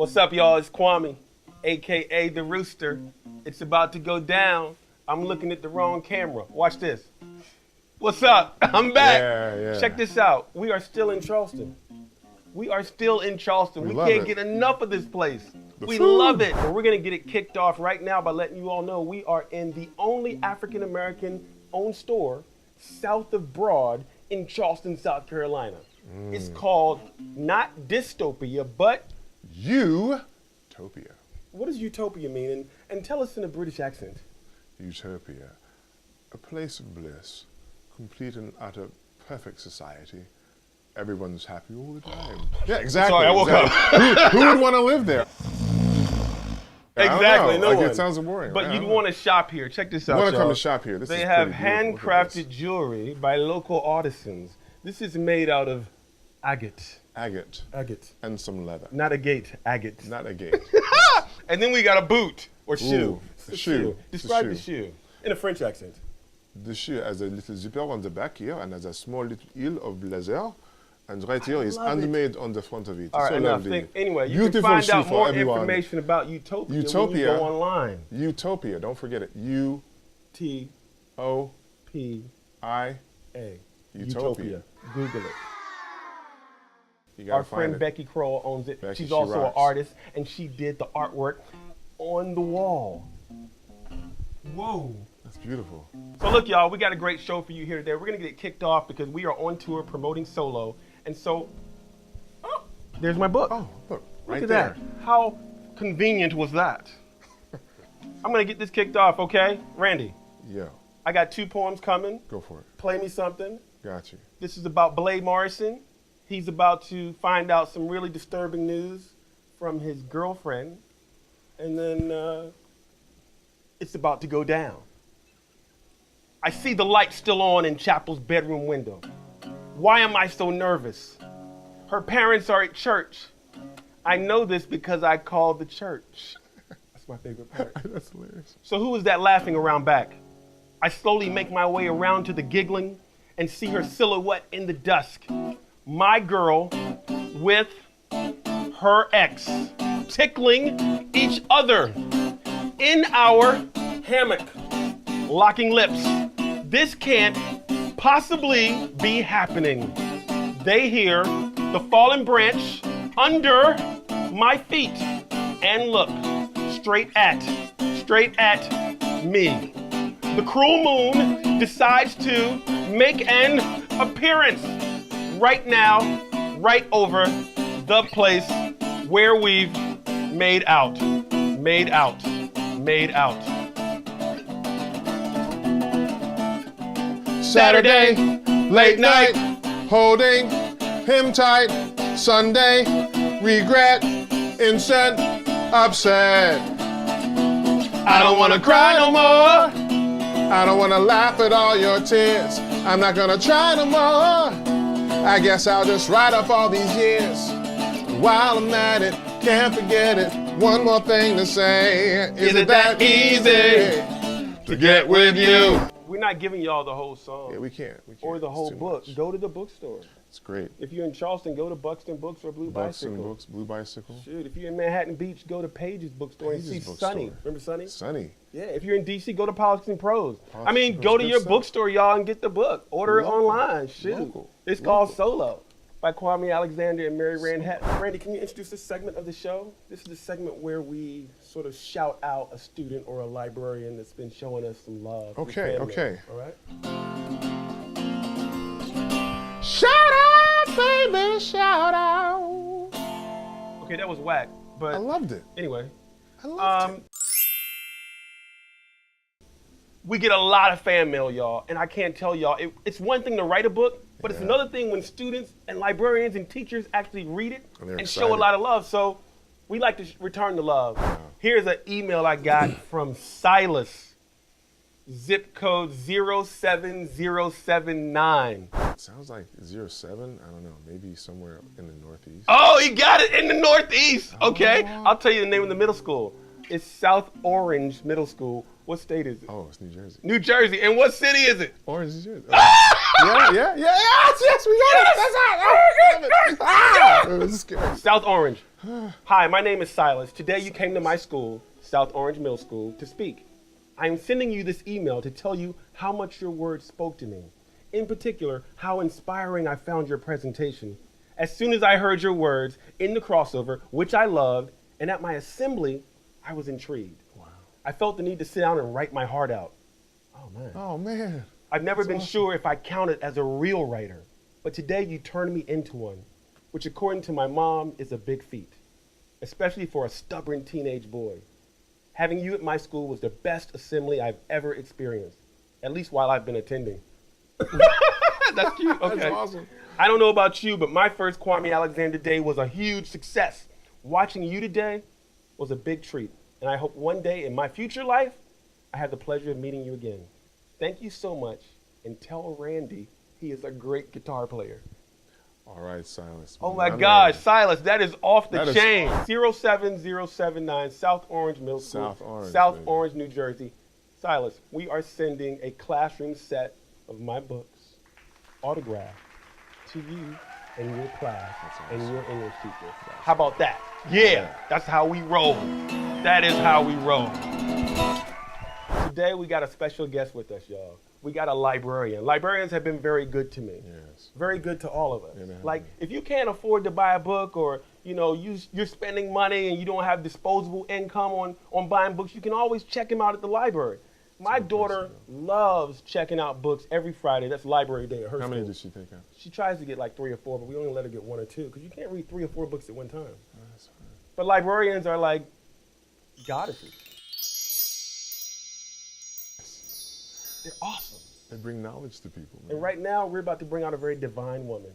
What's up, y'all? It's Kwame, a.k.a. The Rooster. It's about to go down. I'm looking at the wrong camera. Watch this. What's up? I'm back. Yeah. Check this out. We are still in Charleston. We can't get enough of this place. We love it. But we're going to get it kicked off right now by letting you all know we are in the only African-American owned store south of Broad in Charleston, South Carolina. It's called not Dystopia, but Utopia. What does Utopia mean? And tell us in a British accent. Utopia, a place of bliss, complete and utter perfect society. Everyone's happy all the time. Yeah, exactly. Sorry, I woke up. Who would want to live there? Exactly, no one. It sounds boring. But you'd want to shop here. Check this out, You want to come to shop here. They have handcrafted jewelry by local artisans. This is made out of agate. Agate. And some leather. Not a gate, agate. Not a gate. And then we got a boot or shoe. A shoe. Describe the shoe in a French accent. The shoe has a little zipper on the back here and has a small little heel of leather. And right here is handmade on the front of it. All right, so enough. Anyway, you can find out more information about Utopia when you go online. Utopia, don't forget it. U-T-O-P-I-A. Utopia. Google it. Our friend Becky Kroll owns it. She's also an artist, and she did the artwork on the wall. Whoa. That's beautiful. So look, y'all, we got a great show for you here today. We're going to get it kicked off because we are on tour promoting solo. And so, there's my book. Oh, look, right at there. That. How convenient was that? I'm going to get this kicked off, okay? Randy. Yeah. I got 2 poems coming. Go for it. Play me something. Got you. This is about Blade Morrison. He's about to find out some really disturbing news from his girlfriend. And then it's about to go down. I see the light still on in Chapel's bedroom window. Why am I so nervous? Her parents are at church. I know this because I called the church. That's my favorite part. That's hilarious. So who is that laughing around back? I slowly make my way around to the giggling and see her silhouette in the dusk. My girl with her ex tickling each other in our hammock, locking lips. This can't possibly be happening. They hear the fallen branch under my feet and look straight at me. The cruel moon decides to make an appearance right now, right over the place where we've made out. Saturday, late night, holding him tight. Sunday, regret, incensed, upset. I don't wanna cry no more. I don't wanna laugh at all your tears. I'm not gonna try no more. I guess I'll just write up all these years. While I'm at it, can't forget it. One more thing to say. Is it that easy to get with you? We're not giving y'all the whole song. Yeah, we can't. Or the whole book. Much. Go to the bookstore. It's great. If you're in Charleston, go to Buxton Books or Blue Buxton Bicycle. Books, Blue Bicycle. Shoot, if you're in Manhattan Beach, go to Page's Bookstore and see Sonny. Remember Sonny? Sonny. Yeah, if you're in DC, go to Politics and Prose. Politics go to your bookstore, y'all, and get the book. Order it online. Shoot. Local. It's called Solo by Kwame Alexander and Mary Rand Hatton. Randy, can you introduce this segment of the show? This is the segment where we sort of shout out a student or a librarian that's been showing us some love. Okay. All right? Shout out, baby, shout out. Okay, that was whack, but I loved it. Anyway. I loved it. We get a lot of fan mail, y'all, and I can't tell y'all, it's one thing to write a book, but it's another thing when students and librarians and teachers actually read it and show a lot of love. So we like to return the love. Wow. Here's an email I got from Silas, zip code 07079. Sounds like 07, I don't know, maybe somewhere in the Northeast. Oh, he got it in the Northeast. Okay, I'll tell you the name of the middle school. It's South Orange Middle School. What state is it? Oh, it's New Jersey. New Jersey. And what city is it? Orange, New Jersey. Yes, we got it. That's it. It was scary. South Orange. Hi, my name is Silas. Today you came to my school, South Orange Middle School, to speak. I am sending you this email to tell you how much your words spoke to me. In particular, how inspiring I found your presentation. As soon as I heard your words in the crossover, which I loved, and at my assembly, I was intrigued. Wow. I felt the need to sit down and write my heart out. Oh, man. I've never been sure if I counted as a real writer, but today you turned me into one, which according to my mom is a big feat, especially for a stubborn teenage boy. Having you at my school was the best assembly I've ever experienced, at least while I've been attending. That's cute. Okay. That's awesome. I don't know about you, but my first Kwame Alexander Day was a huge success. Watching you today was a big treat, and I hope one day in my future life, I have the pleasure of meeting you again. Thank you so much, and tell Randy he is a great guitar player. All right, Silas. Oh my gosh, Silas, that is off the chain. 07079 South Orange Middle School, South Orange, New Jersey. Silas, we are sending a classroom set of my books, autographed, to you and your class and your English teacher. How about that? Yeah, that's how we roll. That is how we roll. Today we got a special guest with us, y'all. We got a librarian. Librarians have been very good to me. Yes. Very good to all of us. Yeah, like, if you can't afford to buy a book, or you're spending money and you don't have disposable income on buying books, you can always check them out at the library. My daughter loves checking out books every Friday. That's library day at her school. How many does she take out? She tries to get like 3 or 4, but we only let her get 1 or 2 because you can't read 3 or 4 books at one time. Oh, that's fine. But librarians are like goddesses. They're awesome. They bring knowledge to people, man. And right now, we're about to bring out a very divine woman.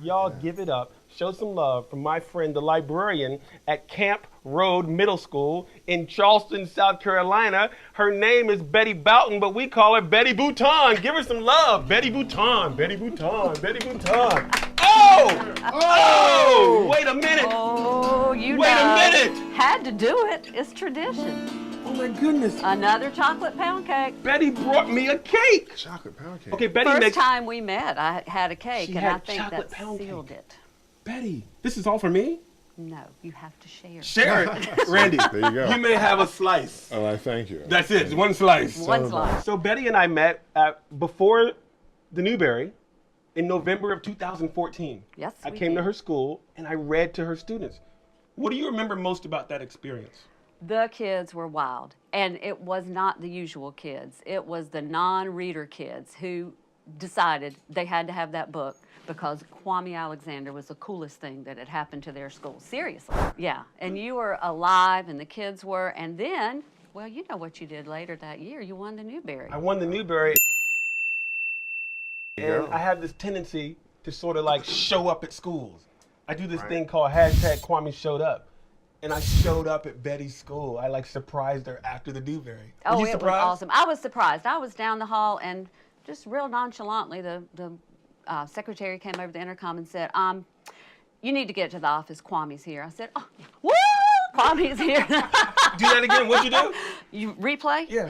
Y'all give it up. Show some love from my friend, the librarian at Camp Road Middle School in Charleston, South Carolina. Her name is Betty Bouton, but we call her Betty Bouton. Give her some love. Betty Bouton, Betty Bouton, Betty Bouton. Oh! Oh! Wait a minute. Oh, you Wait a minute. Had to do it. It's tradition. Oh my goodness. Another chocolate pound cake. Betty brought me a cake. Chocolate pound cake. Okay, Betty First time we met, I had a cake, She and had I think chocolate that pound sealed cake. it. Betty, this is all for me? No, you have to share. Share it. Randy, There you go. you may have a slice. Oh, I thank you. That's it, one slice. One slice. So Betty and I met before the Newberry in November of 2014. Yes, I we came to did. her school and I read to her students. What do you remember most about that experience? The kids were wild, and it was not the usual kids. It was the non-reader kids who decided they had to have that book because Kwame Alexander was the coolest thing that had happened to their school. Seriously. Yeah, and you were alive, and the kids were, and then, well, you know what you did later that year. You won the Newberry. I won the Newberry, and I have this tendency to sort of like show up at schools. I do this thing called #KwameShowedUp. And I showed up at Betty's school. I like surprised her after the Newberry. Oh, Were you it surprised? was awesome. I was surprised. I was down the hall, and just real nonchalantly, the secretary came over the intercom and said, you need to get to the office. Kwame's here. I said, oh, woo! Kwame's here. Do that again. What'd you do? You replay? Yeah.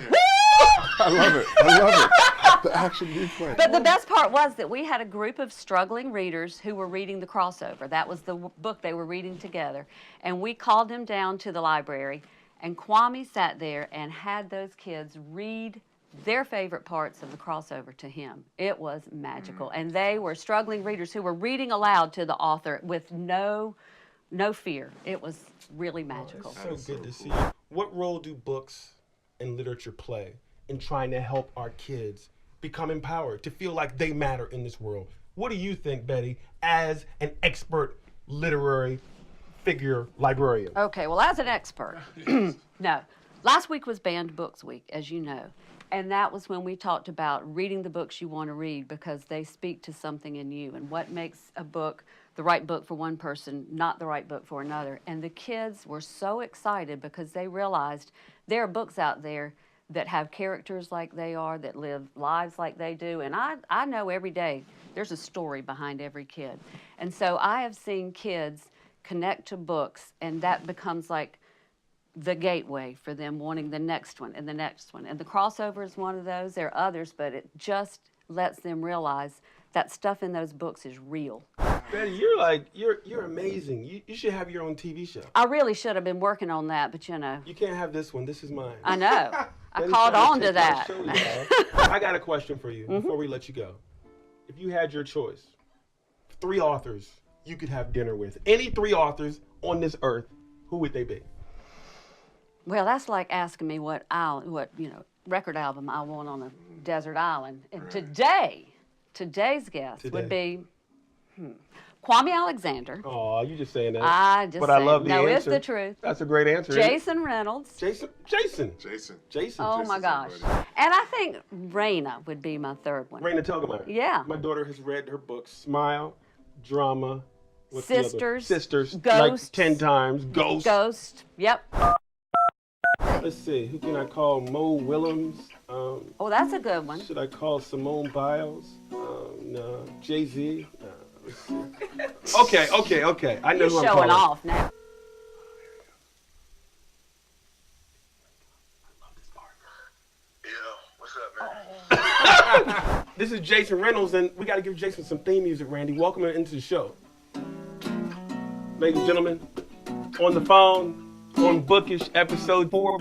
I love it. I love it. The action replay. But the best part was that we had a group of struggling readers who were reading the crossover. That was the book they were reading together. And we called them down to the library, and Kwame sat there and had those kids read their favorite parts of the crossover to him. It was magical. And they were struggling readers who were reading aloud to the author with no fear. It was really magical. So good to see you. What role do books and literature play in trying to help our kids become empowered, to feel like they matter in this world? What do you think, Betty, as an expert literary figure librarian? Okay, well, as an expert, no. Last week was Banned Books Week, as you know. And that was when we talked about reading the books you want to read because they speak to something in you and what makes a book the right book for one person, not the right book for another. And the kids were so excited because they realized there are books out there that have characters like they are, that live lives like they do. And I know every day there's a story behind every kid. And so I have seen kids connect to books, and that becomes like the gateway for them wanting the next one and the next one. And the crossover is one of those. There are others, but lets them realize that stuff in those books is real. Betty, you're amazing. You should have your own TV show. I really should have been working on that, but you know. You can't have this one. This is mine. I know. I Betty's caught trying on to take my that. show, y'all. I got a question for you before we let you go. If you had your choice, 3 authors you could have dinner with, any 3 authors on this earth, who would they be? Well, that's like asking me what record album I want on a desert island. And today's guest would be Kwame Alexander. Oh, you just saying that. I just but I love the no, answer. it's the truth. That's a great answer. isn't it? Jason Reynolds. Jason. Oh my gosh. And I think Raina would be my third one. Raina Telgemeier. Yeah. My daughter has read her book, Smile, Drama, what's Sisters. the other? Sisters. Ghosts. Like 10 times. Ghost. Yep. Let's see. Who can I call? Mo Willems. Oh, that's a good one. Should I call Simone Biles? No. Jay-Z? No. Let's see. Okay. I know You're who I'm showing calling. off now. This is Jason Reynolds, and we got to give Jason some theme music, Randy. Welcome into the show. Ladies and gentlemen, on the phone, on Bookish, episode 4,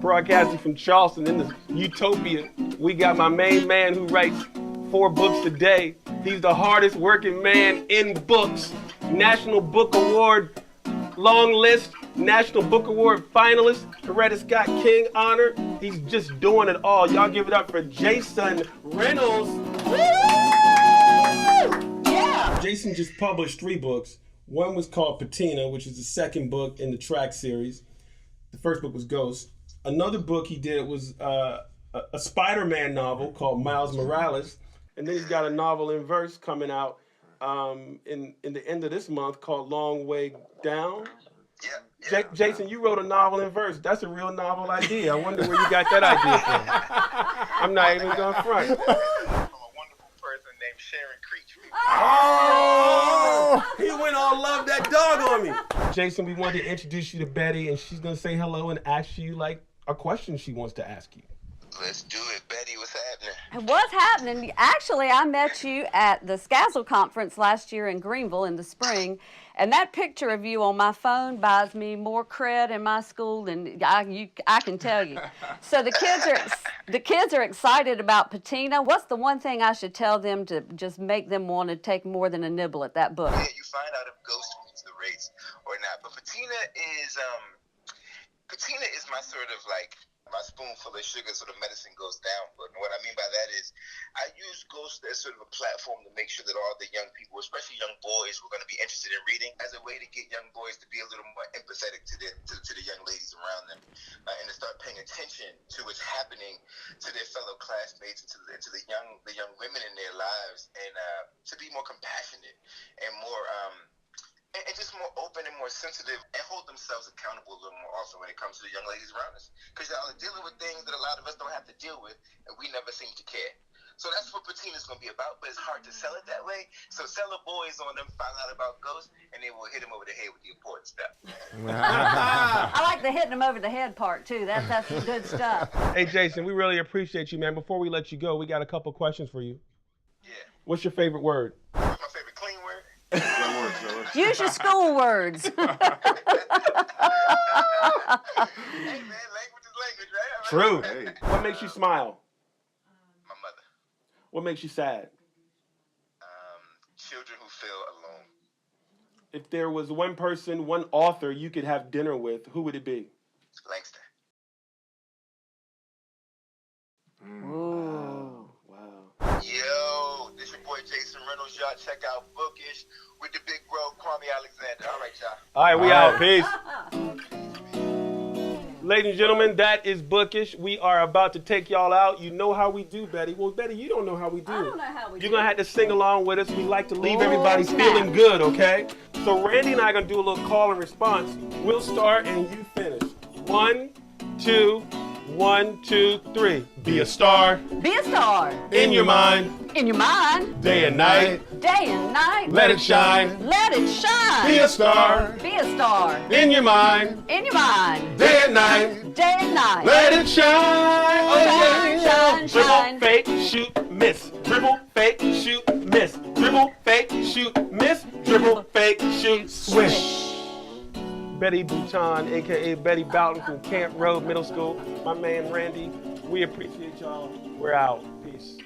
broadcasting from Charleston in the Utopia, we got my main man who writes 4 books a day. He's the hardest working man in books. National Book Award long list, National Book Award finalist, Coretta Scott King honor. He's just doing it all. Y'all give it up for Jason Reynolds. Woo! Yeah! Jason just published 3 books. One was called Patina, which is the second book in the track series. The first book was Ghost. Another book he did was a Spider-Man novel called Miles Morales. And then he's got a novel in verse coming out in the end of this month called Long Way Down. Yeah. Jason, you wrote a novel in verse. That's a real novel idea. I wonder where you got that idea from. I'm not even going to front. From a wonderful person named Sharon Creech. Oh! He went all love that dog on me. Jason, we wanted to introduce you to Betty, and she's going to say hello and ask you, like, a question she wants to ask you. Let's do it, Betty. What's happening? What's happening? Actually, I met you at the Skazzle conference last year in Greenville in the spring, and that picture of you on my phone buys me more cred in my school than I can tell you. So the kids are excited about Patina. What's the one thing I should tell them to just make them want to take more than a nibble at that book? Yeah, you find out if Ghost wins the race or not. But Patina is my sort of like my spoonful of sugar so the medicine goes down. But what I mean by that is I use Ghost as sort of a platform to make sure that all the young people, especially young boys who are going to be interested in reading, as a way to get young boys to be a little more empathetic to the young ladies around them and to start paying attention to what's happening to their fellow classmates and to the young women in their lives, and to be more compassionate and more and just more open and more sensitive and hold themselves accountable a little more often when it comes to the young ladies around us. Because y'all are dealing with things that a lot of us don't have to deal with, and we never seem to care. So that's what Patina's going to be about, but it's hard to sell it that way. So sell the boys on them, find out about Ghost, and then we'll hit them over the head with the important stuff. I like the hitting them over the head part, too. That's some good stuff. Hey, Jason, we really appreciate you, man. Before we let you go, we got a couple questions for you. Yeah. What's your favorite word? What's my favorite clean word? Use your school words. Hey, man, language is language, right? True. What makes you smile? My mother. What makes you sad? Children who feel alone. If there was one person, one author you could have dinner with, who would it be? Langston. Ooh. Wow. Yo, this your boy Jason Reynolds. Y'all check out Bookish with the big bro Kwame Alexander. All right, y'all. All right, we out. Peace. Ladies and gentlemen, that is Bookish. We are about to take y'all out. You know how we do, Betty. Well, Betty, you don't know how we do. I don't know how we do. You're going to have to sing along with us. We like to leave Oh, everybody snap. feeling good, okay? So Randy and I are going to do a little call and response. We'll start and you finish. 1, 2, 1, 2, 3. Be a star Be a star. in your mind, In your mind. day and night. Day and night. Let it shine. Let it shine. Be a star Be a star. in your mind, In your mind. day and night. Day and night. Let it shine. Oh, Shine, yeah. shine, shine. Dribble, fake, shoot, miss. Dribble, fake, shoot, miss. Dribble, fake, shoot, miss. Dribble, fake, shoot, swish. Betty Bouton, aka Betty Bouton from Camp Road Middle School. My man Randy, we appreciate y'all. We're out. Peace.